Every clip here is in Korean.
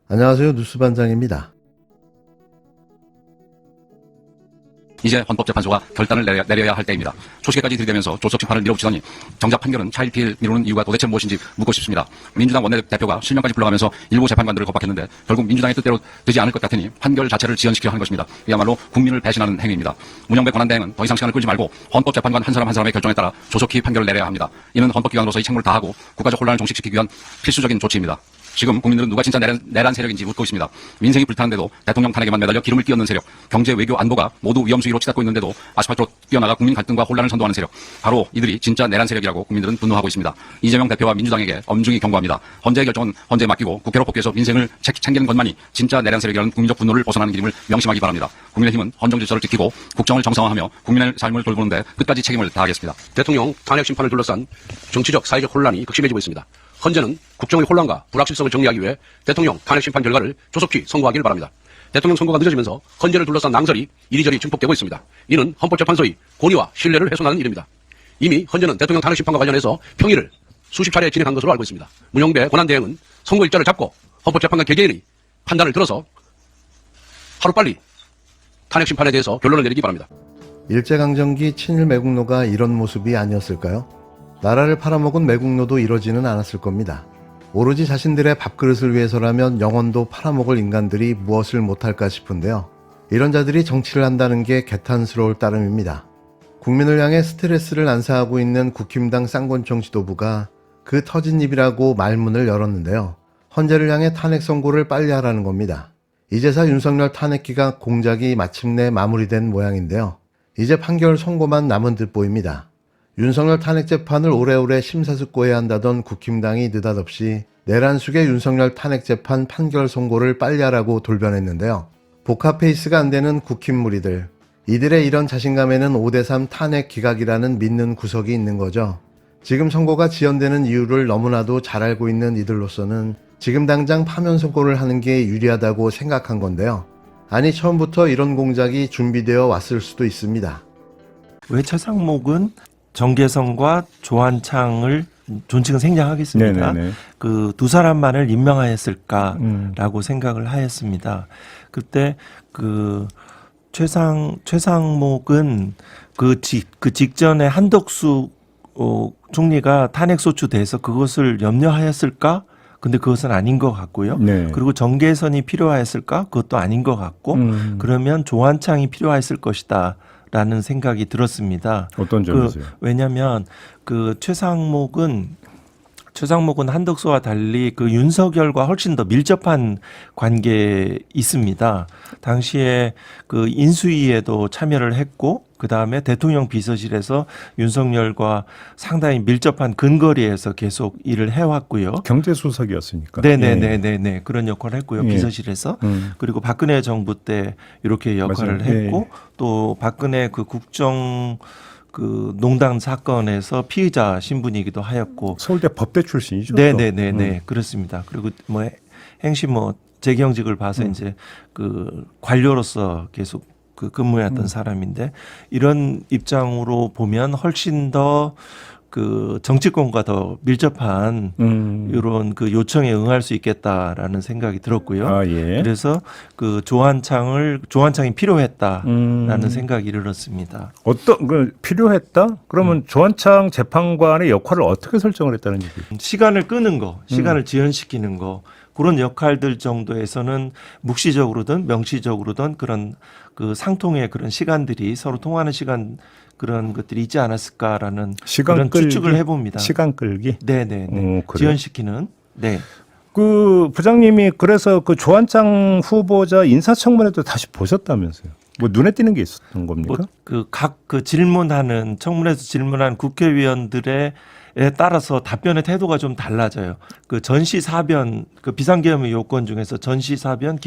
안녕하세요. 뉴스반장입니다. 이제 헌법재판소가 결단을 내려야 할 때입니다. 초시계까지 들이대면서 조속 심판을 밀어붙이더니 정작 판결은 차일피일 미루는 이유가 도대체 무엇인지 묻고 싶습니다. 민주당 원내대표가 실명까지 불러가면서 일부 재판관들을 겁박했는데 결국 민주당의 뜻대로 되지 않을 것 같으니 판결 자체를 지연시키려 하는 것입니다. 이야말로 국민을 배신하는 행위입니다. 문영배 권한대행은 더 이상 시간을 끌지 말고 헌법재판관 한 사람 한 사람의 결정에 따라 조속히 판결을 내려야 합니다. 이는 헌법기관으로서의 책무를 다하고 국가적 혼란을 종식시키기 위한 필수적인 조치입니다. 지금 국민들은 누가 진짜 내란 세력인지 묻고 있습니다. 민생이 불타는데도 대통령 탄핵에만 매달려 기름을 끼얹는 세력, 경제, 외교, 안보가 모두 위험수위로 치닫고 있는데도 아스팔트로 뛰어나가 국민 갈등과 혼란을 선도하는 세력, 바로 이들이 진짜 내란 세력이라고 국민들은 분노하고 있습니다. 이재명 대표와 민주당에게 엄중히 경고합니다. 헌재의 결정은 헌재에 맡기고 국회로 복귀해서 민생을 챙기는 것만이 진짜 내란 세력이라는 국민적 분노를 벗어나는 길임을 명심하기 바랍니다. 국민의힘은 헌정 질서를 지키고 국정을 정상화하며 국민의 삶을 돌보는데 끝까지 책임을 다하겠습니다. 대통령 탄핵 심판을 둘러싼 정치적, 사회적 혼란이 극심해지고 있습니다. 헌재는 국정의 혼란과 불확실성을 정리하기 위해 대통령 탄핵 심판 결과를 조속히 선고하길 바랍니다. 대통령 선고가 늦어지면서 헌재를 둘러싼 낭설이 이리저리 증폭되고 있습니다. 이는 헌법재판소의 권위와 신뢰를 훼손하는 일입니다. 이미 헌재는 대통령 탄핵 심판과 관련해서 평의를 수십 차례 진행한 것으로 알고 있습니다. 문영배 권한대행은 선고 일자를 잡고 헌법재판관 개개인의 판단을 들어서 하루빨리 탄핵 심판에 대해서 결론을 내리기 바랍니다. 일제강점기 친일 매국노가 이런 모습이 아니었을까요? 나라를 팔아먹은 매국노도 이러지는 않았을 겁니다. 오로지 자신들의 밥그릇을 위해서라면 영혼도 팔아먹을 인간들이 무엇을 못할까 싶은데요. 이런 자들이 정치를 한다는 게 개탄스러울 따름입니다. 국민을 향해 스트레스를 난사하고 있는 국힘당 쌍권총 지도부가 그 터진 입이라고 말문을 열었는데요. 헌재를 향해 탄핵 선고를 빨리 하라는 겁니다. 이제사 윤석열 탄핵 기각 공작이 마침내 마무리된 모양인데요. 이제 판결 선고만 남은 듯 보입니다. 윤석열 탄핵 재판을 오래오래 심사숙고해야 한다던 국힘당이 느닷없이 내란 속의 윤석열 탄핵 재판 판결 선고를 빨리 하라고 돌변했는데요. 복합 페이스가 안 되는 국힘 무리들, 이들의 이런 자신감에는 5대3 탄핵 기각이라는 믿는 구석이 있는 거죠. 지금 선고가 지연되는 이유를 너무나도 잘 알고 있는 이들로서는 지금 당장 파면 선고를 하는 게 유리하다고 생각한 건데요. 아니, 처음부터 이런 공작이 준비되어 왔을 수도 있습니다. 왜 최상목은 정계성과 조한창을 존칭은 생략하겠습니다. 그 두 사람만을 임명하였을까라고 생각을 하였습니다. 그때 그 최상목은 그 직전에 한덕수 총리가 탄핵소추 돼서 그것을 염려하였을까? 근데 그것은 아닌 것 같고요. 네. 그리고 정계선이 필요하였을까? 그것도 아닌 것 같고, 그러면 조한창이 필요했을 것이다. 라는 생각이 들었습니다. 어떤 점이세요? 왜냐하면 그 최상목은 한덕수와 달리 그 윤석열과 훨씬 더 밀접한 관계에 있습니다. 당시에 그 인수위에도 참여를 했고, 그 다음에 대통령 비서실에서 윤석열과 상당히 밀접한 근거리에서 계속 일을 해왔고요. 경제수석이었으니까. 네네네네. 그런 역할을 했고요. 예. 비서실에서. 그리고 박근혜 정부 때 이렇게 역할을 맞아요. 했고, 또 박근혜 그 국정 그 농단 사건에서 피의자 신분이기도 하였고. 서울대 법대 출신이죠. 네네네네. 그렇습니다. 그리고 뭐 행시 뭐 재경직을 봐서 이제 그 관료로서 계속 그 근무했던 사람인데, 이런 입장으로 보면 훨씬 더 그 정치권과 더 밀접한 이런 그 요청에 응할 수 있겠다라는 생각이 들었고요. 아, 예. 그래서 그 조한창이 필요했다라는 생각이 이르렀습니다. 필요했다? 그러면 조한창 재판관의 역할을 어떻게 설정을 했다는 얘기예요? 시간을 끄는 거, 시간을 지연시키는 거, 그런 역할들 정도에서는 묵시적으로든 명시적으로든 그런 그 상통의 그런 시간들이 서로 통하는 시간, 그런 것들이 있지 않았을까라는 그런 추측을 해봅니다. 시간 끌기? 네네네. 지연시키는. 네. 그 부장님이 그래서 그 조한창 후보자 인사청문회도 다시 보셨다면서요? 뭐 눈에 띄는 게 있었던 겁니까? 그 질문하는, 청문회에서 질문한 국회의원들의 에 따라서 답변의 태도가 좀 달라져요. 그 전시사변, 그 비상계엄의 요건 중에서 전시사변,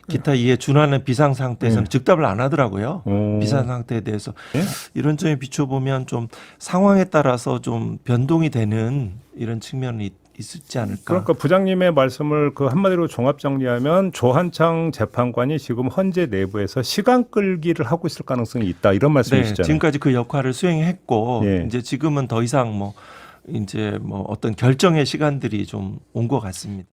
기타 이에 준하는 비상 상태에서는 즉답을 안 하더라고요. 비상 상태에 대해서. 이런 점에 비춰보면 좀 상황에 따라서 좀 변동이 되는 이런 측면이 있지 않을까. 그러니까 부장님의 말씀을 그 한마디로 종합 정리하면 조한창 재판관이 지금 헌재 내부에서 시간 끌기를 하고 있을 가능성이 있다, 이런 말씀이시잖아요. 지금까지 그 역할을 수행했고, 예. 이제 지금은 더 이상 이제 어떤 결정의 시간들이 좀 온 것 같습니다.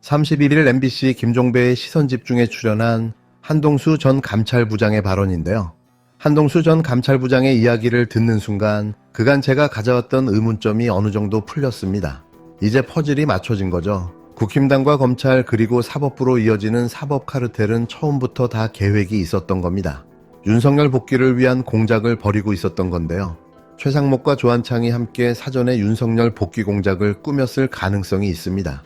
31일 MBC 김종배의 시선집중에 출연한 한동수 전 감찰부장의 발언인데요. 한동수 전 감찰부장의 이야기를 듣는 순간 그간 제가 가져왔던 의문점이 어느 정도 풀렸습니다. 이제 퍼즐이 맞춰진 거죠. 국힘당과 검찰 그리고 사법부로 이어지는 사법 카르텔은 처음부터 다 계획이 있었던 겁니다. 윤석열 복귀를 위한 공작을 벌이고 있었던 건데요. 최상목과 조한창이 함께 사전에 윤석열 복귀 공작을 꾸몄을 가능성이 있습니다.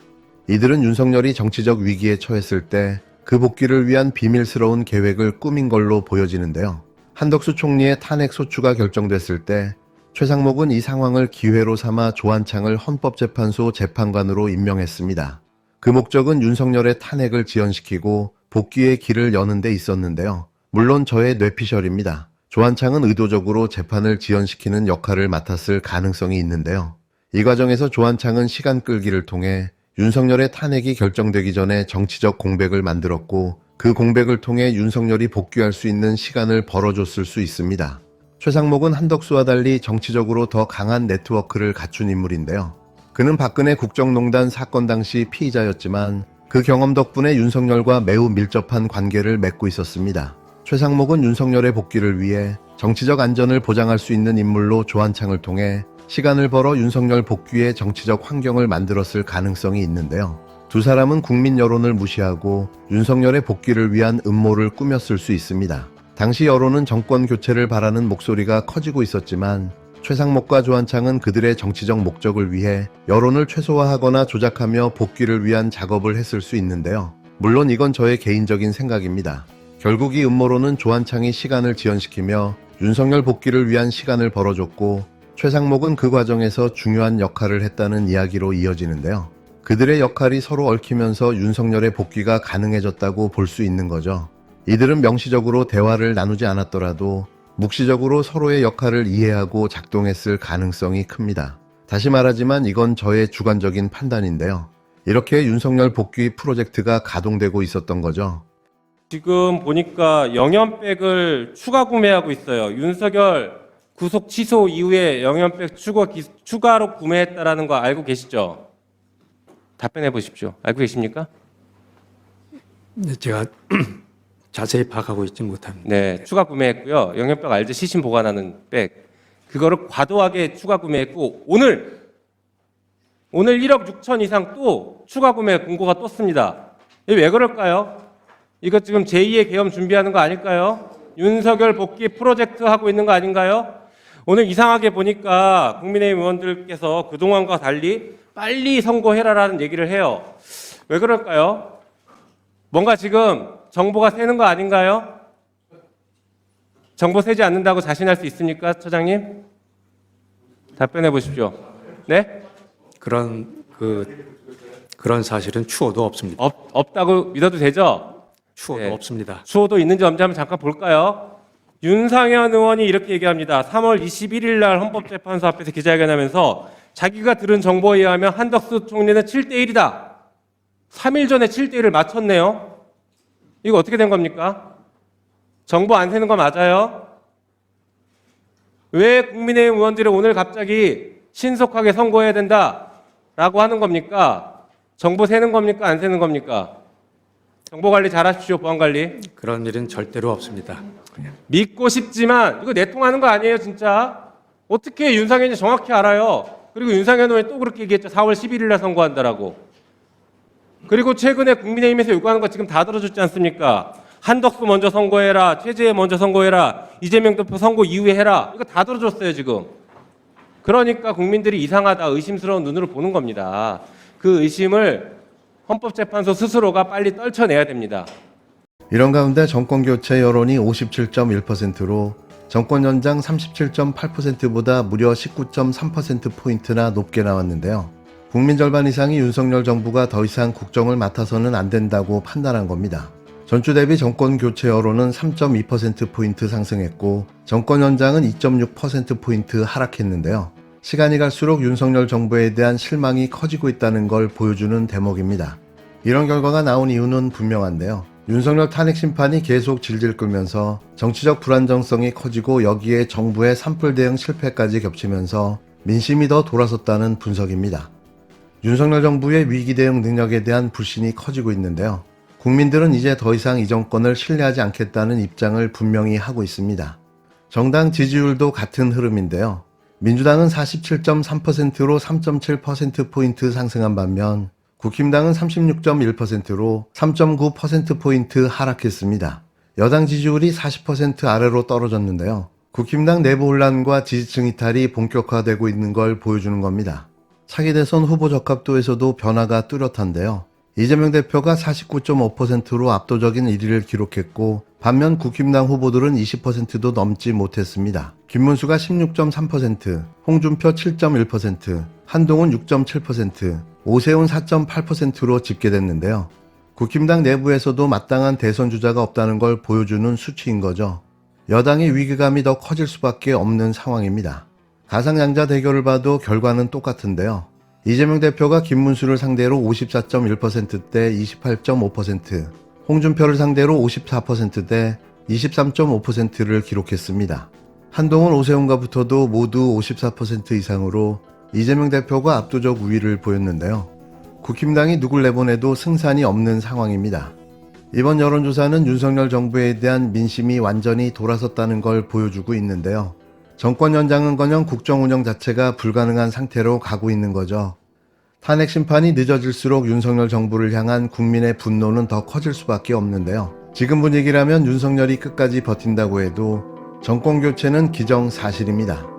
이들은 윤석열이 정치적 위기에 처했을 때 그 복귀를 위한 비밀스러운 계획을 꾸민 걸로 보여지는데요. 한덕수 총리의 탄핵 소추가 결정됐을 때 최상목은 이 상황을 기회로 삼아 조한창을 헌법재판소 재판관으로 임명했습니다. 그 목적은 윤석열의 탄핵을 지연시키고 복귀의 길을 여는 데 있었는데요. 물론 저의 뇌피셜입니다. 조한창은 의도적으로 재판을 지연시키는 역할을 맡았을 가능성이 있는데요. 이 과정에서 조한창은 시간 끌기를 통해 윤석열의 탄핵이 결정되기 전에 정치적 공백을 만들었고 그 공백을 통해 윤석열이 복귀할 수 있는 시간을 벌어줬을 수 있습니다. 최상목은 한덕수와 달리 정치적으로 더 강한 네트워크를 갖춘 인물인데요. 그는 박근혜 국정농단 사건 당시 피의자였지만 그 경험 덕분에 윤석열과 매우 밀접한 관계를 맺고 있었습니다. 최상목은 윤석열의 복귀를 위해 정치적 안전을 보장할 수 있는 인물로 조한창을 통해 시간을 벌어 윤석열 복귀의 정치적 환경을 만들었을 가능성이 있는데요. 두 사람은 국민 여론을 무시하고 윤석열의 복귀를 위한 음모를 꾸몄을 수 있습니다. 당시 여론은 정권 교체를 바라는 목소리가 커지고 있었지만 최상목과 조한창은 그들의 정치적 목적을 위해 여론을 최소화하거나 조작하며 복귀를 위한 작업을 했을 수 있는데요. 물론 이건 저의 개인적인 생각입니다. 결국 이 음모론은 조한창이 시간을 지연시키며 윤석열 복귀를 위한 시간을 벌어줬고 최상목은 그 과정에서 중요한 역할을 했다는 이야기로 이어지는데요. 그들의 역할이 서로 얽히면서 윤석열의 복귀가 가능해졌다고 볼 수 있는 거죠. 이들은 명시적으로 대화를 나누지 않았더라도 묵시적으로 서로의 역할을 이해하고 작동했을 가능성이 큽니다. 다시 말하지만 이건 저의 주관적인 판단인데요. 이렇게 윤석열 복귀 프로젝트가 가동되고 있었던 거죠. 지금 보니까 영연백을 추가 구매하고 있어요. 윤석열 구속 취소 이후에 영연백 추가로 구매했다라는 거 알고 계시죠? 답변해 보십시오. 알고 계십니까? 네, 제가 자세히 파악하고 있지 못합니다. 네, 추가 구매했고요. 영연백 알죠? 시신 보관하는 백. 그거를 과도하게 추가 구매했고 오늘 1억 6천 이상 또 추가 구매 공고가 떴습니다. 이게 왜 그럴까요? 이거 지금 제2의 계엄 준비하는 거 아닐까요? 윤석열 복귀 프로젝트 하고 있는 거 아닌가요? 오늘 이상하게 보니까 국민의힘 의원들께서 그동안과 달리 빨리 선고해라라는 얘기를 해요. 왜 그럴까요? 뭔가 지금 정보가 새는 거 아닌가요? 정보 새지 않는다고 자신할 수 있습니까, 처장님? 답변해 보십시오. 네? 그런 사실은 추호도 없습니다. 없다고 믿어도 되죠? 추호도 네. 없습니다. 추호도 있는지 없는지 한번 잠깐 볼까요? 윤상현 의원이 이렇게 얘기합니다. 3월 21일 날 헌법재판소 앞에서 기자회견하면서 자기가 들은 정보에 의하면 한덕수 총리는 7대1이다. 3일 전에 7대1을 맞췄네요. 이거 어떻게 된 겁니까? 정보 안 새는 거 맞아요? 왜 국민의힘 의원들이 오늘 갑자기 신속하게 선고해야 된다라고 하는 겁니까? 정보 새는 겁니까? 안 새는 겁니까? 정보관리 잘하십시오. 보안관리. 그런 일은 절대로 없습니다. 믿고 싶지만 이거 내통하는 거 아니에요 진짜? 어떻게 윤상현이 정확히 알아요? 그리고 윤상현 의원이 또 그렇게 얘기했죠. 4월 11일 날 선고한다라고. 그리고 최근에 국민의힘에서 요구하는 거 지금 다 들어줬지 않습니까? 한덕수 먼저 선고해라. 최재해 먼저 선고해라. 이재명 대표 선고 이후에 해라. 이거 다 들어줬어요 지금. 그러니까 국민들이 이상하다 의심스러운 눈으로 보는 겁니다. 그 의심을 헌법재판소 스스로가 빨리 떨쳐내야 됩니다. 이런 가운데 정권교체 여론이 57.1%로 정권 연장 37.8%보다 무려 19.3%포인트나 높게 나왔는데요. 국민 절반 이상이 윤석열 정부가 더 이상 국정을 맡아서는 안 된다고 판단한 겁니다. 전주 대비 정권 교체 여론은 3.2%포인트 상승했고 정권 연장은 2.6%포인트 하락했는데요. 시간이 갈수록 윤석열 정부에 대한 실망이 커지고 있다는 걸 보여주는 대목입니다. 이런 결과가 나온 이유는 분명한데요. 윤석열 탄핵 심판이 계속 질질 끌면서 정치적 불안정성이 커지고 여기에 정부의 산불 대응 실패까지 겹치면서 민심이 더 돌아섰다는 분석입니다. 윤석열 정부의 위기 대응 능력에 대한 불신이 커지고 있는데요. 국민들은 이제 더 이상 이 정권을 신뢰하지 않겠다는 입장을 분명히 하고 있습니다. 정당 지지율도 같은 흐름인데요. 민주당은 47.3%로 3.7%포인트 상승한 반면 국힘당은 36.1%로 3.9%포인트 하락했습니다. 여당 지지율이 40% 아래로 떨어졌는데요. 국힘당 내부 혼란과 지지층 이탈이 본격화되고 있는 걸 보여주는 겁니다. 차기 대선 후보 적합도에서도 변화가 뚜렷한데요. 이재명 대표가 49.5%로 압도적인 1위를 기록했고 반면 국힘당 후보들은 20%도 넘지 못했습니다. 김문수가 16.3%, 홍준표 7.1%, 한동훈 6.7%, 오세훈 4.8%로 집계됐는데요. 국힘당 내부에서도 마땅한 대선 주자가 없다는 걸 보여주는 수치인 거죠. 여당의 위기감이 더 커질 수밖에 없는 상황입니다. 가상양자 대결을 봐도 결과는 똑같은데요. 이재명 대표가 김문수를 상대로 54.1%대 28.5%, 홍준표를 상대로 54%대 23.5%를 기록했습니다. 한동훈, 오세훈과 붙어도 모두 54% 이상으로 이재명 대표가 압도적 우위를 보였는데요. 국힘당이 누굴 내보내도 승산이 없는 상황입니다. 이번 여론조사는 윤석열 정부에 대한 민심이 완전히 돌아섰다는 걸 보여주고 있는데요. 정권 연장은커녕 국정 운영 자체가 불가능한 상태로 가고 있는 거죠. 탄핵 심판이 늦어질수록 윤석열 정부를 향한 국민의 분노는 더 커질 수밖에 없는데요. 지금 분위기라면 윤석열이 끝까지 버틴다고 해도 정권 교체는 기정사실입니다.